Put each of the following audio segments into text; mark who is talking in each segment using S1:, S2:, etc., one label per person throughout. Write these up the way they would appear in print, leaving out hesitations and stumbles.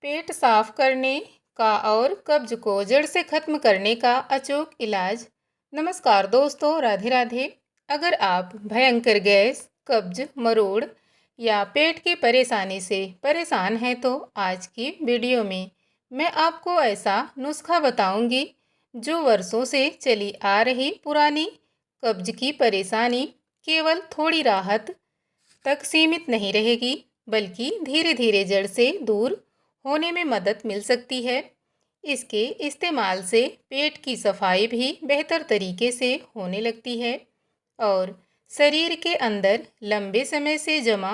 S1: पेट साफ करने का और कब्ज को जड़ से खत्म करने का अचूक इलाज। नमस्कार दोस्तों, राधे राधे। अगर आप भयंकर गैस, कब्ज, मरोड़ या पेट की परेशानी से परेशान हैं तो आज की वीडियो में मैं आपको ऐसा नुस्खा बताऊंगी जो वर्षों से चली आ रही पुरानी कब्ज की परेशानी केवल थोड़ी राहत तक सीमित नहीं रहेगी, बल्कि धीरे धीरे जड़ से दूर होने में मदद मिल सकती है। इसके इस्तेमाल से पेट की सफाई भी बेहतर तरीके से होने लगती है और शरीर के अंदर लंबे समय से जमा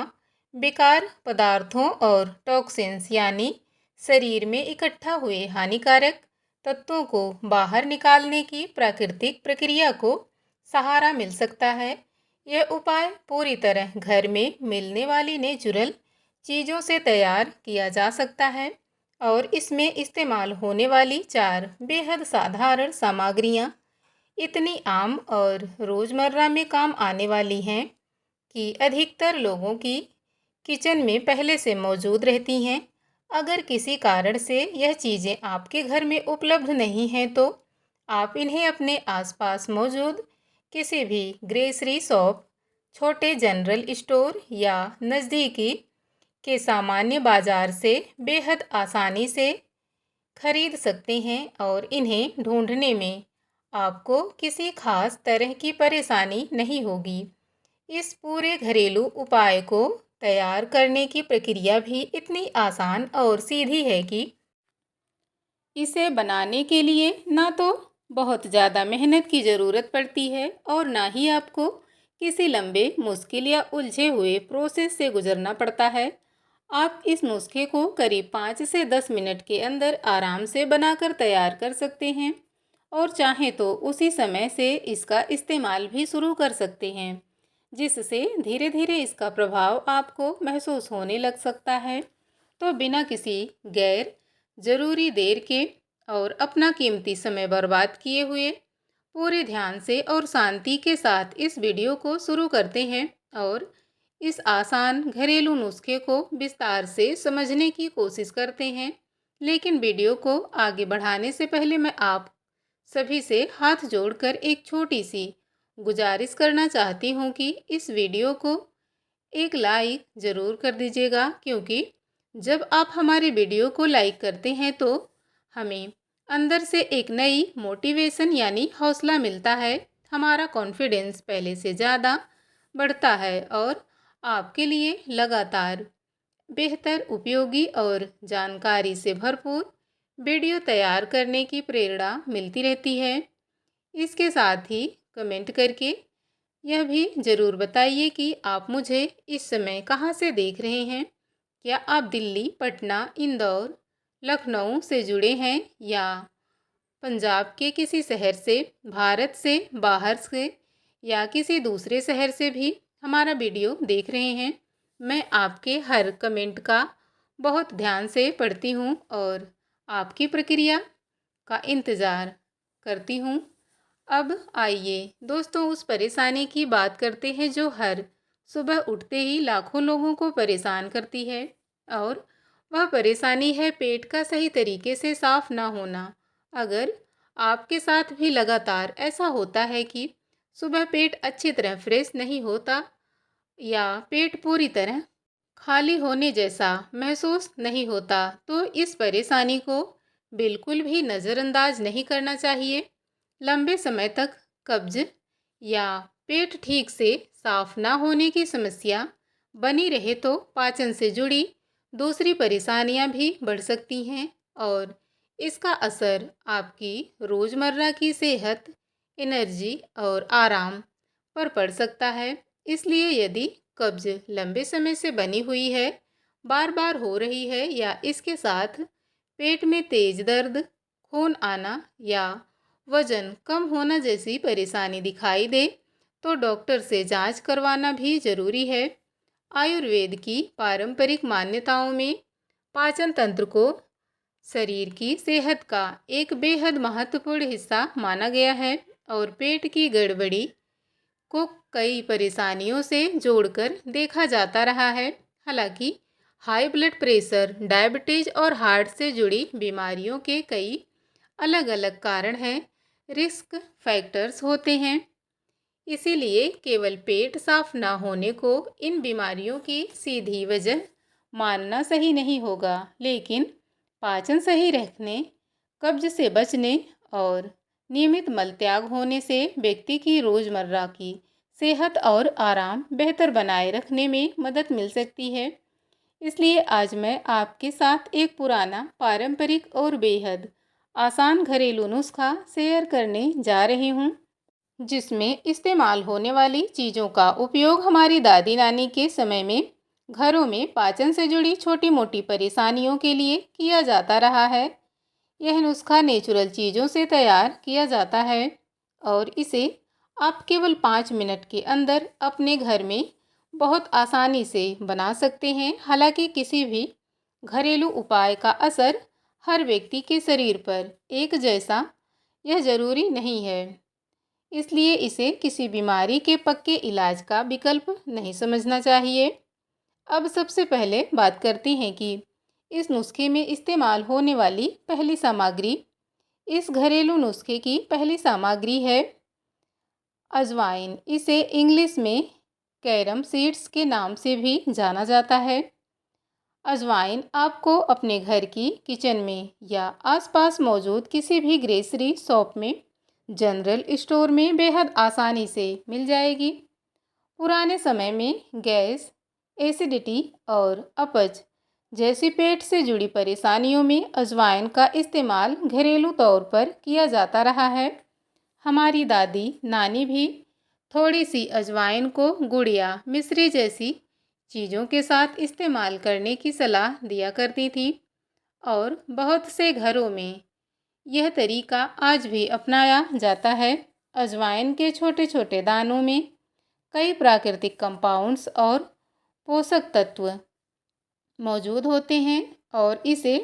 S1: बेकार पदार्थों और टॉक्सिन्स यानी शरीर में इकट्ठा हुए हानिकारक तत्वों को बाहर निकालने की प्राकृतिक प्रक्रिया को सहारा मिल सकता है। यह उपाय पूरी तरह घर में मिलने वाली नेचुरल चीज़ों से तैयार किया जा सकता है और इसमें इस्तेमाल होने वाली 4 बेहद साधारण सामग्रियां इतनी आम और रोज़मर्रा में काम आने वाली हैं कि अधिकतर लोगों की किचन में पहले से मौजूद रहती हैं। अगर किसी कारण से यह चीज़ें आपके घर में उपलब्ध नहीं हैं तो आप इन्हें अपने आसपास मौजूद किसी भी ग्रेसरी शॉप, छोटे जनरल स्टोर या नज़दीकी के सामान्य बाजार से बेहद आसानी से खरीद सकते हैं और इन्हें ढूंढने में आपको किसी खास तरह की परेशानी नहीं होगी। इस पूरे घरेलू उपाय को तैयार करने की प्रक्रिया भी इतनी आसान और सीधी है कि इसे बनाने के लिए ना तो बहुत ज़्यादा मेहनत की ज़रूरत पड़ती है और ना ही आपको किसी लंबे, मुश्किल या उलझे हुए प्रोसेस से गुजरना पड़ता है। आप इस नुस्खे को करीब 5 से 10 मिनट के अंदर आराम से बनाकर तैयार कर सकते हैं और चाहें तो उसी समय से इसका इस्तेमाल भी शुरू कर सकते हैं, जिससे धीरे धीरे इसका प्रभाव आपको महसूस होने लग सकता है। तो बिना किसी गैर ज़रूरी देर के और अपना कीमती समय बर्बाद किए हुए पूरे ध्यान से और शांति के साथ इस वीडियो को शुरू करते हैं और इस आसान घरेलू नुस्खे को विस्तार से समझने की कोशिश करते हैं। लेकिन वीडियो को आगे बढ़ाने से पहले मैं आप सभी से हाथ जोड़कर एक छोटी सी गुजारिश करना चाहती हूँ कि इस वीडियो को एक लाइक ज़रूर कर दीजिएगा, क्योंकि जब आप हमारे वीडियो को लाइक करते हैं तो हमें अंदर से एक नई मोटिवेशन यानी हौसला मिलता है। हमारा कॉन्फिडेंस पहले से ज़्यादा बढ़ता है और आपके लिए लगातार बेहतर, उपयोगी और जानकारी से भरपूर वीडियो तैयार करने की प्रेरणा मिलती रहती है। इसके साथ ही कमेंट करके यह भी ज़रूर बताइए कि आप मुझे इस समय कहाँ से देख रहे हैं। क्या आप दिल्ली, पटना, इंदौर, लखनऊ से जुड़े हैं या पंजाब के किसी शहर से, भारत से बाहर से या किसी दूसरे शहर से भी हमारा वीडियो देख रहे हैं। मैं आपके हर कमेंट का बहुत ध्यान से पढ़ती हूँ और आपकी प्रक्रिया का इंतज़ार करती हूँ। अब आइए दोस्तों, उस परेशानी की बात करते हैं जो हर सुबह उठते ही लाखों लोगों को परेशान करती है और वह परेशानी है पेट का सही तरीके से साफ ना होना। अगर आपके साथ भी लगातार ऐसा होता है कि सुबह पेट अच्छी तरह फ्रेश नहीं होता या पेट पूरी तरह खाली होने जैसा महसूस नहीं होता, तो इस परेशानी को बिल्कुल भी नज़रअंदाज नहीं करना चाहिए। लंबे समय तक कब्ज या पेट ठीक से साफ ना होने की समस्या बनी रहे तो पाचन से जुड़ी दूसरी परेशानियां भी बढ़ सकती हैं और इसका असर आपकी रोज़मर्रा की सेहत, एनर्जी और आराम पर पड़ सकता है। इसलिए यदि कब्ज लंबे समय से बनी हुई है, बार बार हो रही है या इसके साथ पेट में तेज दर्द, खून आना या वजन कम होना जैसी परेशानी दिखाई दे तो डॉक्टर से जांच करवाना भी ज़रूरी है। आयुर्वेद की पारंपरिक मान्यताओं में पाचन तंत्र को शरीर की सेहत का एक बेहद महत्वपूर्ण हिस्सा माना गया है और पेट की गड़बड़ी को कई परेशानियों से जोड़कर देखा जाता रहा है। हालांकि हाई ब्लड प्रेशर, डायबिटीज और हार्ट से जुड़ी बीमारियों के कई अलग अलग कारण हैं, रिस्क फैक्टर्स होते हैं। इसीलिए केवल पेट साफ ना होने को इन बीमारियों की सीधी वजह मानना सही नहीं होगा, लेकिन पाचन सही रखने, कब्ज से बचने और नियमित मल त्याग होने से व्यक्ति की रोजमर्रा की सेहत और आराम बेहतर बनाए रखने में मदद मिल सकती है। इसलिए आज मैं आपके साथ एक पुराना, पारंपरिक और बेहद आसान घरेलू नुस्खा शेयर करने जा रही हूँ, जिसमें इस्तेमाल होने वाली चीज़ों का उपयोग हमारी दादी नानी के समय में घरों में पाचन से जुड़ी छोटी मोटी परेशानियों के लिए किया जाता रहा है। यह नुस्खा नेचुरल चीज़ों से तैयार किया जाता है और इसे आप केवल 5 मिनट के अंदर अपने घर में बहुत आसानी से बना सकते हैं। हालांकि किसी भी घरेलू उपाय का असर हर व्यक्ति के शरीर पर एक जैसा यह जरूरी नहीं है, इसलिए इसे किसी बीमारी के पक्के इलाज का विकल्प नहीं समझना चाहिए। अब सबसे पहले बात करते हैं कि इस नुस्खे में इस्तेमाल होने वाली पहली सामग्री। इस घरेलू नुस्खे की पहली सामग्री है अजवाइन। इसे इंग्लिश में कैरम सीड्स के नाम से भी जाना जाता है। अजवाइन आपको अपने घर की किचन में या आसपास मौजूद किसी भी ग्रेसरी शॉप में, जनरल स्टोर में बेहद आसानी से मिल जाएगी। पुराने समय में गैस, एसिडिटी और अपच जैसी पेट से जुड़ी परेशानियों में अजवाइन का इस्तेमाल घरेलू तौर पर किया जाता रहा है। हमारी दादी नानी भी थोड़ी सी अजवाइन को गुड़ या मिश्री जैसी चीज़ों के साथ इस्तेमाल करने की सलाह दिया करती थी और बहुत से घरों में यह तरीका आज भी अपनाया जाता है। अजवाइन के छोटे छोटे दानों में कई प्राकृतिक कंपाउंड्स और पोषक तत्व मौजूद होते हैं और इसे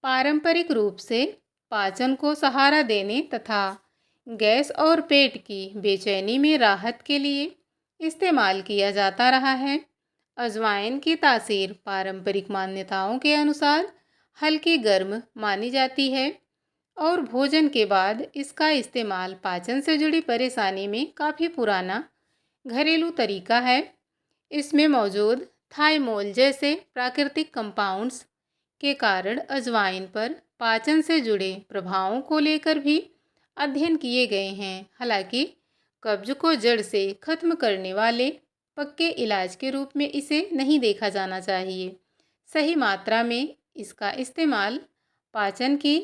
S1: पारंपरिक रूप से पाचन को सहारा देने तथा गैस और पेट की बेचैनी में राहत के लिए इस्तेमाल किया जाता रहा है। अजवाइन की तासीर पारंपरिक मान्यताओं के अनुसार हल्की गर्म मानी जाती है और भोजन के बाद इसका इस्तेमाल पाचन से जुड़ी परेशानी में काफ़ी पुराना घरेलू तरीका है। इसमें मौजूद थाइमोल जैसे प्राकृतिक कंपाउंड्स के कारण अजवाइन पर पाचन से जुड़े प्रभावों को लेकर भी अध्ययन किए गए हैं। हालांकि कब्ज को जड़ से खत्म करने वाले पक्के इलाज के रूप में इसे नहीं देखा जाना चाहिए। सही मात्रा में इसका इस्तेमाल पाचन की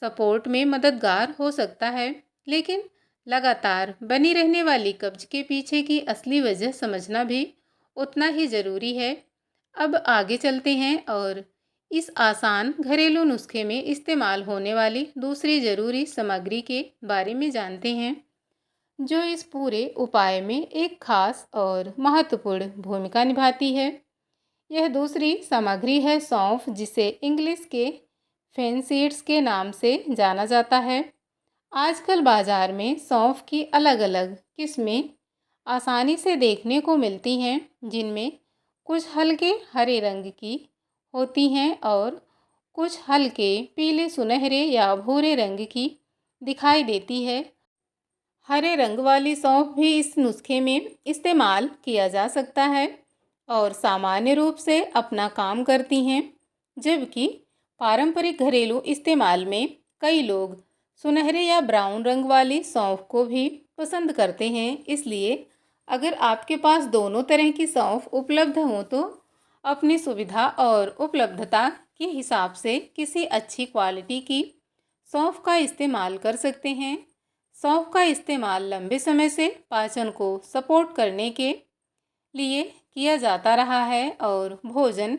S1: सपोर्ट में मददगार हो सकता है, लेकिन लगातार बनी रहने वाली कब्ज के पीछे की असली वजह समझना भी उतना ही ज़रूरी है। अब आगे चलते हैं और इस आसान घरेलू नुस्खे में इस्तेमाल होने वाली दूसरी ज़रूरी सामग्री के बारे में जानते हैं, जो इस पूरे उपाय में एक खास और महत्वपूर्ण भूमिका निभाती है। यह दूसरी सामग्री है सौंफ, जिसे इंग्लिश के फेन सीड्स के नाम से जाना जाता है। आजकल बाज़ार में सौंफ की अलग अलग किस्में आसानी से देखने को मिलती हैं, जिनमें कुछ हल्के हरे रंग की होती हैं और कुछ हल्के पीले, सुनहरे या भूरे रंग की दिखाई देती है। हरे रंग वाली सौंफ भी इस नुस्खे में इस्तेमाल किया जा सकता है और सामान्य रूप से अपना काम करती हैं, जबकि पारंपरिक घरेलू इस्तेमाल में कई लोग सुनहरे या ब्राउन रंग वाली सौंफ को भी पसंद करते हैं। इसलिए अगर आपके पास दोनों तरह की सौंफ उपलब्ध हों तो अपनी सुविधा और उपलब्धता के हिसाब से किसी अच्छी क्वालिटी की सौंफ का इस्तेमाल कर सकते हैं। सौंफ का इस्तेमाल लंबे समय से पाचन को सपोर्ट करने के लिए किया जाता रहा है और भोजन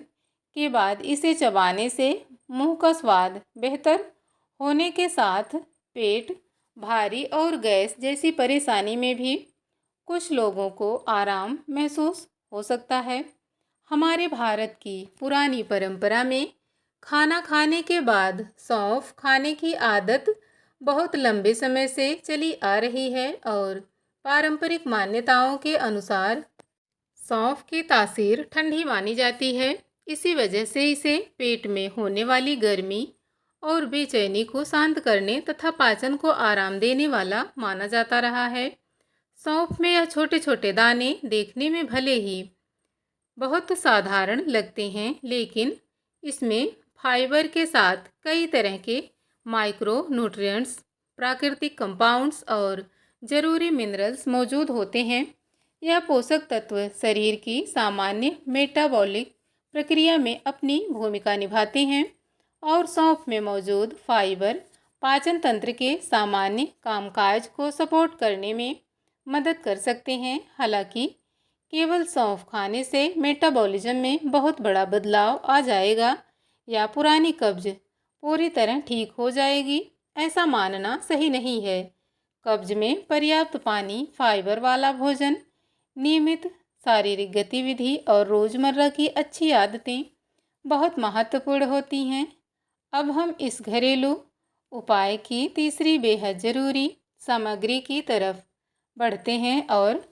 S1: के बाद इसे चबाने से मुंह का स्वाद बेहतर होने के साथ पेट भारी और गैस जैसी परेशानी में भी कुछ लोगों को आराम महसूस हो सकता है। हमारे भारत की पुरानी परंपरा में खाना खाने के बाद सौंफ खाने की आदत बहुत लंबे समय से चली आ रही है और पारंपरिक मान्यताओं के अनुसार सौंफ की तासीर ठंडी मानी जाती है इसी वजह से इसे पेट में होने वाली गर्मी और बेचैनी को शांत करने तथा पाचन को आराम देने वाला माना जाता रहा है। सौंफ में यह छोटे छोटे दाने देखने में भले ही बहुत साधारण लगते हैं, लेकिन इसमें फाइबर के साथ कई तरह के माइक्रो न्यूट्रिएंट्स, प्राकृतिक कंपाउंड्स और ज़रूरी मिनरल्स मौजूद होते हैं। यह पोषक तत्व शरीर की सामान्य मेटाबॉलिक प्रक्रिया में अपनी भूमिका निभाते हैं और सौंफ में मौजूद फाइबर पाचन तंत्र के सामान्य कामकाज को सपोर्ट करने में मदद कर सकते हैं। हालांकि केवल सौंफ खाने से मेटाबॉलिज्म में बहुत बड़ा बदलाव आ जाएगा या पुरानी कब्ज पूरी तरह ठीक हो जाएगी, ऐसा मानना सही नहीं है। कब्ज में पर्याप्त पानी, फाइबर वाला भोजन, नियमित शारीरिक गतिविधि और रोज़मर्रा की अच्छी आदतें बहुत महत्वपूर्ण होती हैं। अब हम इस घरेलू उपाय की तीसरी बेहद ज़रूरी सामग्री की तरफ बढ़ते हैं और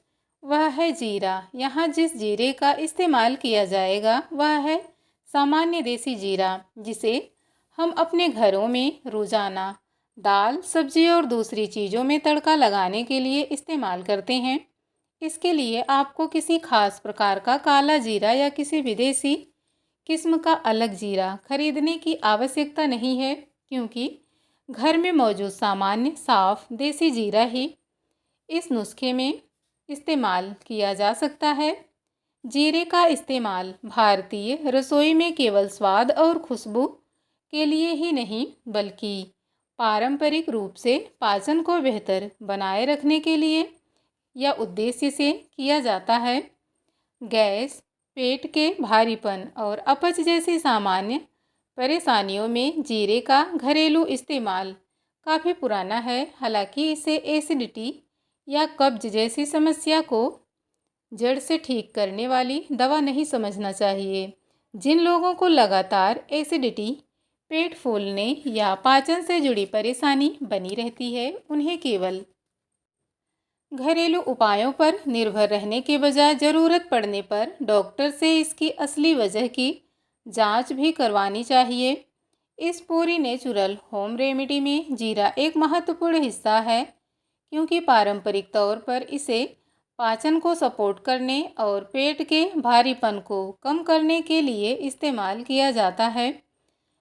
S1: वह है जीरा। यहाँ जिस जीरे का इस्तेमाल किया जाएगा वह है सामान्य देसी जीरा, जिसे हम अपने घरों में रोज़ाना दाल, सब्जी और दूसरी चीज़ों में तड़का लगाने के लिए इस्तेमाल करते हैं। इसके लिए आपको किसी खास प्रकार का काला जीरा या किसी विदेशी किस्म का अलग जीरा खरीदने की आवश्यकता नहीं है, क्योंकि घर में मौजूद सामान्य साफ देसी जीरा ही इस नुस्खे में इस्तेमाल किया जा सकता है। जीरे का इस्तेमाल भारतीय रसोई में केवल स्वाद और खुशबू के लिए ही नहीं, बल्कि पारंपरिक रूप से पाचन को बेहतर बनाए रखने के लिए या उद्देश्य से किया जाता है। गैस, पेट के भारीपन और अपच जैसी सामान्य परेशानियों में जीरे का घरेलू इस्तेमाल काफ़ी पुराना है। हालांकि इसे एसिडिटी या कब्ज जैसी समस्या को जड़ से ठीक करने वाली दवा नहीं समझना चाहिए। जिन लोगों को लगातार एसिडिटी, पेट फूलने या पाचन से जुड़ी परेशानी बनी रहती है, उन्हें केवल घरेलू उपायों पर निर्भर रहने के बजाय ज़रूरत पड़ने पर डॉक्टर से इसकी असली वजह की जांच भी करवानी चाहिए। इस पूरी नेचुरल होम रेमेडी में जीरा एक महत्वपूर्ण हिस्सा है, क्योंकि पारंपरिक तौर पर इसे पाचन को सपोर्ट करने और पेट के भारीपन को कम करने के लिए इस्तेमाल किया जाता है।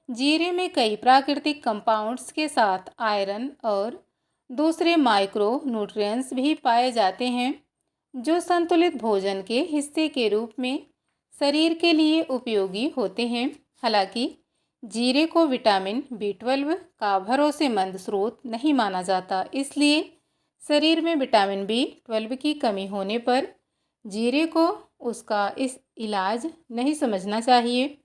S1: जीरे में कई प्राकृतिक कंपाउंड्स के साथ आयरन और दूसरे माइक्रो न्यूट्रिएंट्स भी पाए जाते हैं, जो संतुलित भोजन के हिस्से के रूप में शरीर के लिए उपयोगी होते हैं। हालांकि जीरे को विटामिन B12 का भरोसेमंद स्रोत नहीं माना जाता, इसलिए शरीर में विटामिन B12 की कमी होने पर जीरे को उसका इस इलाज नहीं समझना चाहिए।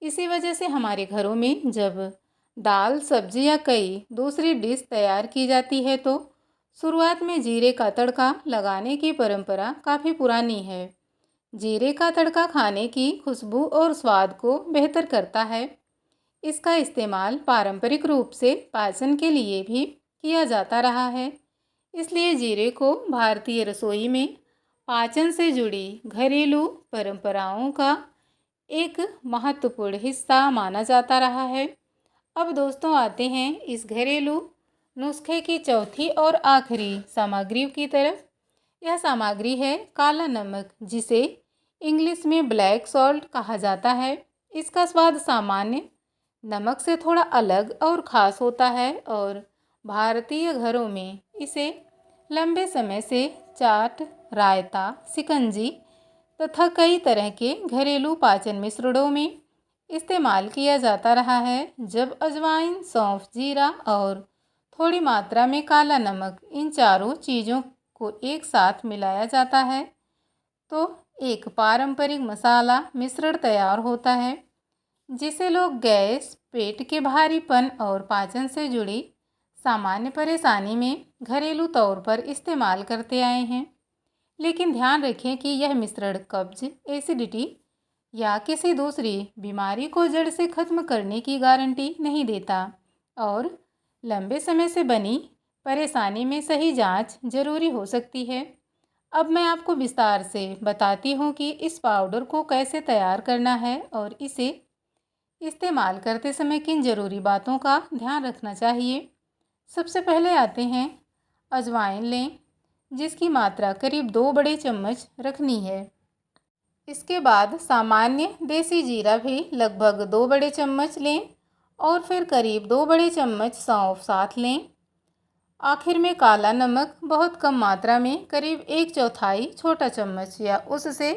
S1: इसी वजह से हमारे घरों में जब दाल, सब्जी या कई दूसरी डिश तैयार की जाती है तो शुरुआत में जीरे का तड़का लगाने की परंपरा काफ़ी पुरानी है। जीरे का तड़का खाने की खुशबू और स्वाद को बेहतर करता है। इसका इस्तेमाल पारंपरिक रूप से पाचन के लिए भी किया जाता रहा है, इसलिए जीरे को भारतीय रसोई में पाचन से जुड़ी घरेलू परंपराओं का एक महत्वपूर्ण हिस्सा माना जाता रहा है। अब दोस्तों आते हैं इस घरेलू नुस्खे की चौथी और आखिरी सामग्री की तरफ। यह सामग्री है काला नमक, जिसे इंग्लिश में ब्लैक सॉल्ट कहा जाता है। इसका स्वाद सामान्य नमक से थोड़ा अलग और ख़ास होता है और भारतीय घरों में इसे लंबे समय से चाट, रायता, शिकंजी तथा कई तरह के घरेलू पाचन मिश्रणों में इस्तेमाल किया जाता रहा है। जब अजवाइन, सौंफ, जीरा और थोड़ी मात्रा में काला नमक, इन चारों चीज़ों को एक साथ मिलाया जाता है तो एक पारंपरिक मसाला मिश्रण तैयार होता है, जिसे लोग गैस, पेट के भारीपन और पाचन से जुड़ी सामान्य परेशानी में घरेलू तौर पर इस्तेमाल करते आए हैं। लेकिन ध्यान रखें कि यह मिश्रण कब्ज, एसिडिटी या किसी दूसरी बीमारी को जड़ से खत्म करने की गारंटी नहीं देता और लंबे समय से बनी परेशानी में सही जांच जरूरी हो सकती है। अब मैं आपको विस्तार से बताती हूँ कि इस पाउडर को कैसे तैयार करना है और इसे इस्तेमाल करते समय किन ज़रूरी बातों का ध्यान रखना चाहिए। सबसे पहले आते हैं अजवाइन लें, जिसकी मात्रा करीब 2 बड़े चम्मच रखनी है। इसके बाद सामान्य देसी जीरा भी लगभग 2 बड़े चम्मच लें और फिर करीब 2 बड़े चम्मच सौंफ साथ लें। आखिर में काला नमक बहुत कम मात्रा में करीब 1/4 छोटा चम्मच या उससे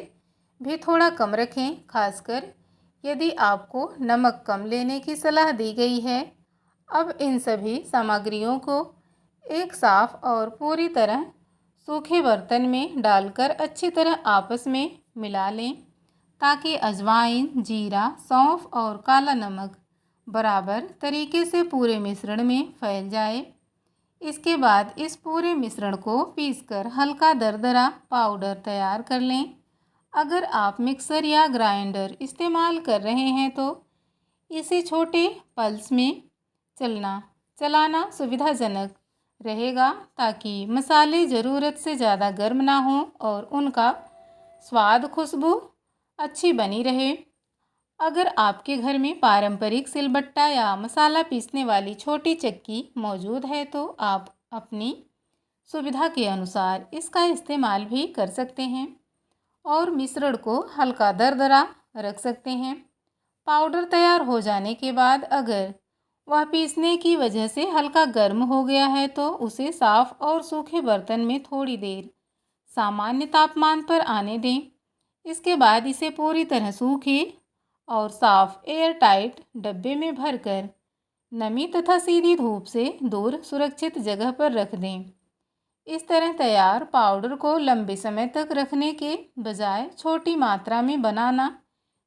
S1: भी थोड़ा कम रखें, खासकर यदि आपको नमक कम लेने की सलाह दी गई है। अब इन सभी सामग्रियों को एक साफ और पूरी तरह सूखे बर्तन में डालकर अच्छी तरह आपस में मिला लें, ताकि अजवाइन, जीरा, सौंफ और काला नमक बराबर तरीके से पूरे मिश्रण में फैल जाए। इसके बाद इस पूरे मिश्रण को पीसकर हल्का दरदरा पाउडर तैयार कर लें। अगर आप मिक्सर या ग्राइंडर इस्तेमाल कर रहे हैं तो इसे छोटे पल्स में चलाना सुविधाजनक रहेगा, ताकि मसाले ज़रूरत से ज़्यादा गर्म ना हों और उनका स्वाद, खुशबू अच्छी बनी रहे। अगर आपके घर में पारंपरिक सिलबट्टा या मसाला पीसने वाली छोटी चक्की मौजूद है तो आप अपनी सुविधा के अनुसार इसका इस्तेमाल भी कर सकते हैं और मिश्रण को हल्का दरदरा रख सकते हैं। पाउडर तैयार हो जाने के बाद अगर वह पीसने की वजह से हल्का गर्म हो गया है तो उसे साफ और सूखे बर्तन में थोड़ी देर सामान्य तापमान पर आने दें। इसके बाद इसे पूरी तरह सूखे और साफ एयर टाइट डब्बे में भरकर नमी तथा सीधी धूप से दूर सुरक्षित जगह पर रख दें। इस तरह तैयार पाउडर को लंबे समय तक रखने के बजाय छोटी मात्रा में बनाना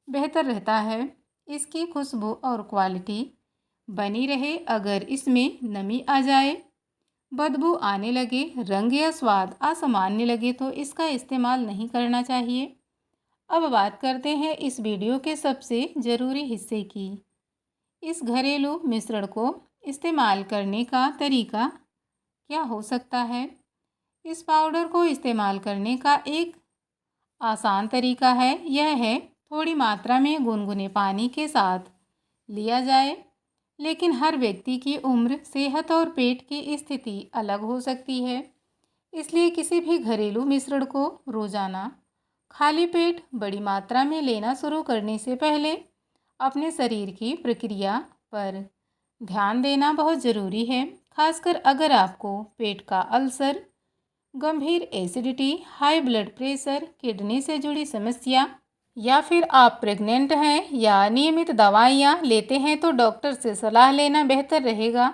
S1: बेहतर रहता है। इसकी खुशबू और क्वालिटी बनी रहे। अगर इसमें नमी आ जाए, बदबू आने लगे, रंग या स्वाद असामान्य लगे तो इसका इस्तेमाल नहीं करना चाहिए। अब बात करते हैं इस वीडियो के सबसे ज़रूरी हिस्से की। इस घरेलू मिश्रण को इस्तेमाल करने का तरीका क्या हो सकता है। इस पाउडर को इस्तेमाल करने का एक आसान तरीका है। यह है थोड़ी मात्रा में गुनगुने पानी के साथ लिया जाए, लेकिन हर व्यक्ति की उम्र, सेहत और पेट की स्थिति अलग हो सकती है। इसलिए किसी भी घरेलू मिश्रण को रोज़ाना खाली पेट बड़ी मात्रा में लेना शुरू करने से पहले अपने शरीर की प्रक्रिया पर ध्यान देना बहुत ज़रूरी है, खासकर अगर आपको पेट का अल्सर, गंभीर acidity, high blood pressure, kidney से जुड़ी समस्या या फिर आप प्रेग्नेंट हैं या नियमित दवाइयाँ लेते हैं तो डॉक्टर से सलाह लेना बेहतर रहेगा।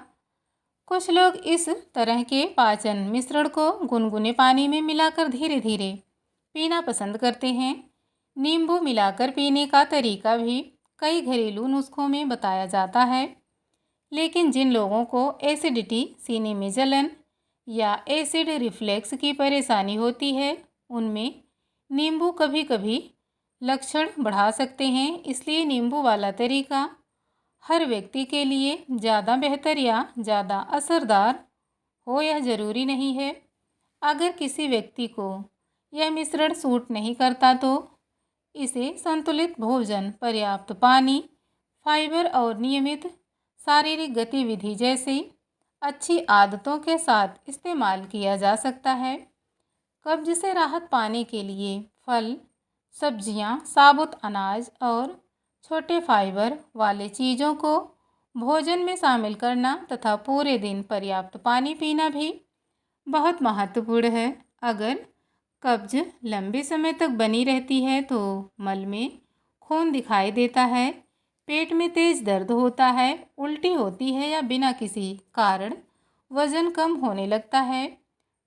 S1: कुछ लोग इस तरह के पाचन मिश्रण को गुनगुने पानी में मिलाकर धीरे धीरे पीना पसंद करते हैं। नींबू मिलाकर पीने का तरीका भी कई घरेलू नुस्खों में बताया जाता है, लेकिन जिन लोगों को एसिडिटी, सीने में जलन या एसिड रिफ्लेक्स की परेशानी होती है, उनमें नींबू कभी कभी लक्षण बढ़ा सकते हैं। इसलिए नींबू वाला तरीका हर व्यक्ति के लिए ज़्यादा बेहतर या ज़्यादा असरदार हो यह ज़रूरी नहीं है। अगर किसी व्यक्ति को यह मिश्रण सूट नहीं करता तो इसे संतुलित भोजन, पर्याप्त पानी, फाइबर और नियमित शारीरिक गतिविधि जैसी अच्छी आदतों के साथ इस्तेमाल किया जा सकता है। कब्ज से राहत पाने के लिए फल, सब्जियां, साबुत अनाज और छोटे फाइबर वाले चीज़ों को भोजन में शामिल करना तथा पूरे दिन पर्याप्त पानी पीना भी बहुत महत्वपूर्ण है। अगर कब्ज लंबे समय तक बनी रहती है तो मल में खून दिखाई देता है, पेट में तेज दर्द होता है, उल्टी होती है या बिना किसी कारण वज़न कम होने लगता है,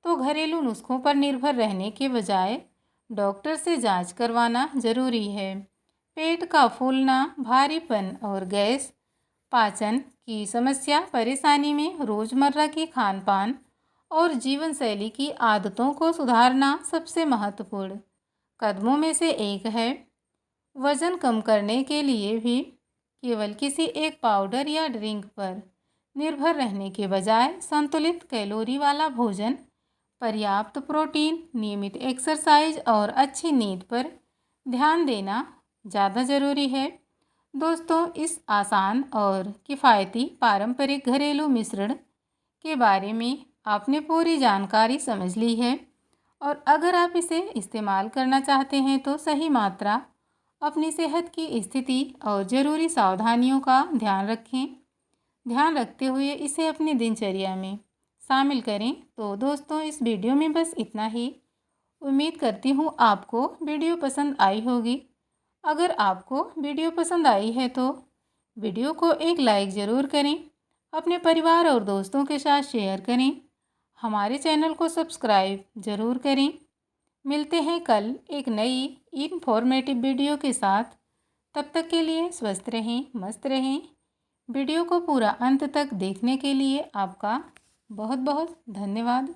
S1: तो घरेलू नुस्खों पर निर्भर रहने के बजाय डॉक्टर से जांच करवाना ज़रूरी है। पेट का फूलना, भारीपन और गैस, पाचन की समस्या परेशानी में रोज़मर्रा की खान पान और जीवन शैली की आदतों को सुधारना सबसे महत्वपूर्ण कदमों में से एक है। वज़न कम करने के लिए भी केवल किसी एक पाउडर या ड्रिंक पर निर्भर रहने के बजाय संतुलित कैलोरी वाला भोजन, पर्याप्त प्रोटीन, नियमित एक्सरसाइज और अच्छी नींद पर ध्यान देना ज़्यादा ज़रूरी है। दोस्तों, इस आसान और किफ़ायती पारंपरिक घरेलू मिश्रण के बारे में आपने पूरी जानकारी समझ ली है और अगर आप इसे इस्तेमाल करना चाहते हैं तो सही मात्रा, अपनी सेहत की स्थिति और ज़रूरी सावधानियों का ध्यान रखते हुए इसे अपनी दिनचर्या में शामिल करें। तो दोस्तों, इस वीडियो में बस इतना ही। उम्मीद करती हूँ आपको वीडियो पसंद आई होगी। अगर आपको वीडियो पसंद आई है तो वीडियो को एक लाइक ज़रूर करें, अपने परिवार और दोस्तों के साथ शेयर करें, हमारे चैनल को सब्सक्राइब ज़रूर करें। मिलते हैं कल एक नई इन्फॉर्मेटिव वीडियो के साथ। तब तक के लिए स्वस्थ रहें, मस्त रहें। वीडियो को पूरा अंत तक देखने के लिए आपका बहुत बहुत धन्यवाद।